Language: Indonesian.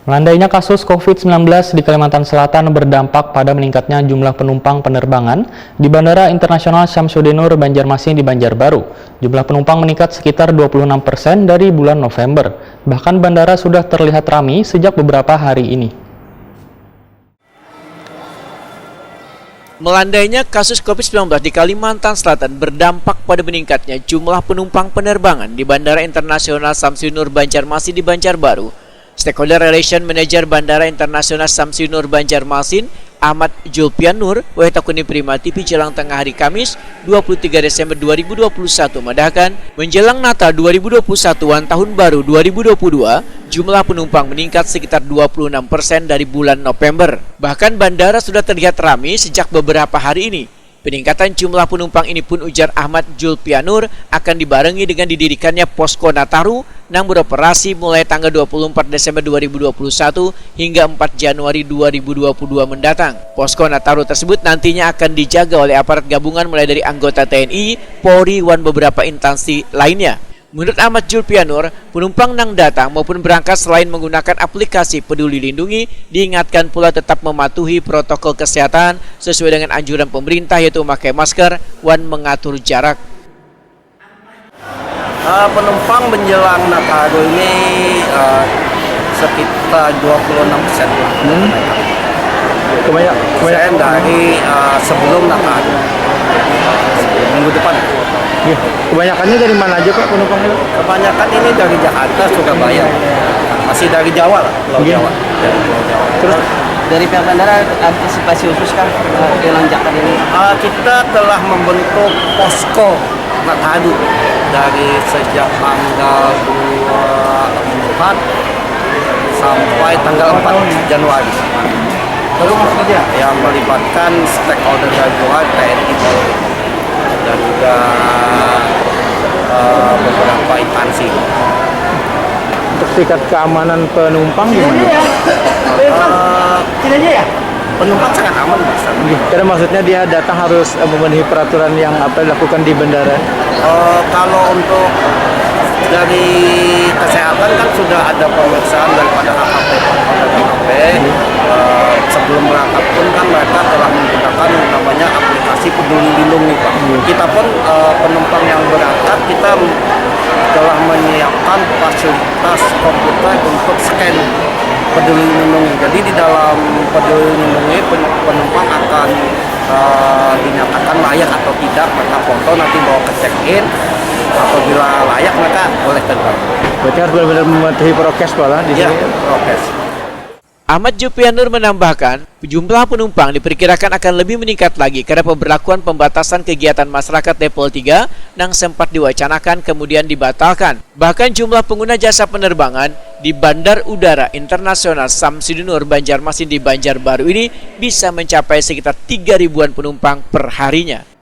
Melandainya kasus COVID-19 di Kalimantan Selatan berdampak pada meningkatnya jumlah penumpang penerbangan di Bandara Internasional Syamsuddinur Banjarmasin di Banjarbaru. Jumlah penumpang meningkat sekitar 26% dari bulan November. Bahkan bandara sudah terlihat ramai sejak beberapa hari ini. Melandainya kasus COVID-19 di Kalimantan Selatan berdampak pada meningkatnya jumlah penumpang penerbangan di Bandara Internasional Syamsuddinur Banjarmasin di Banjarbaru. Stakeholder Relation Manager Bandara Internasional Syamsuddinur Banjarmasin, Ahmad Julpianur, Wetakuni Prima TV jelang tengah hari Kamis, 23 Desember 2021 mengatakan, menjelang Natal 2021-an Tahun Baru 2022, jumlah penumpang meningkat sekitar 26% dari bulan November. Bahkan bandara sudah terlihat ramai sejak beberapa hari ini. Peningkatan jumlah penumpang ini pun, ujar Ahmad Julpianur, akan dibarengi dengan didirikannya Posko Nataru yang beroperasi mulai tanggal 24 Desember 2021 hingga 4 Januari 2022 mendatang. Posko Nataru tersebut nantinya akan dijaga oleh aparat gabungan mulai dari anggota TNI, Polri, dan beberapa instansi lainnya. Menurut Ahmad Julpianur, penumpang yang datang maupun berangkat selain menggunakan aplikasi Peduli Lindungi, diingatkan pula tetap mematuhi protokol kesehatan sesuai dengan anjuran pemerintah, yaitu memakai masker dan mengatur jarak. Penumpang menjelang Nataru ini sekitar 26%. Kebanyakan dari sebelum Nataru, minggu depan. Kebanyakannya dari mana aja Pak penumpangnya? Kebanyakan ini dari Jakarta, Surabaya, masih dari Jawa lah, Pulau Jawa. Terus dari pihak bandara antisipasi khusus kan lonjakan ini? Kita telah membentuk posko Nataru dari sejak tanggal 24 sampai tanggal 4 Januari. terus saja Yang melibatkan stakeholder gabungan TNI, Polri, dan juga beberapa instansi. untuk tingkat keamanan penumpang gimana? Penumpang sangat aman, Mas. Karena maksudnya dia datang harus memenuhi peraturan yang dilakukan di bandara. Kalau untuk dari kesehatan kan sudah ada pemeriksaan daripada AKP, sebelum berangkat pun kan mereka telah menggunakan namanya aplikasi Peduli Lindungi, Pak. Kita pun penumpang yang berangkat, kita telah menyiapkan fasilitas komputer untuk scan Peduli Lindungi. Jadi di dalam Peduli Lindungi penumpang akan dinyatakan layak atau tidak, mereka foto nanti bawa ke check-in. Apabila layak mereka boleh terbang. Berarti harus benar-benar mematuhi prokes Pak di Ya, sini. prokes. Ahmad Julpianur menambahkan, jumlah penumpang diperkirakan akan lebih meningkat lagi karena pemberlakuan pembatasan kegiatan masyarakat level 3 yang sempat diwacanakan kemudian dibatalkan. Bahkan jumlah pengguna jasa penerbangan di Bandar Udara Internasional Syamsuddinur Banjarmasin di Banjarbaru ini bisa mencapai sekitar 3.000-an penumpang per harinya.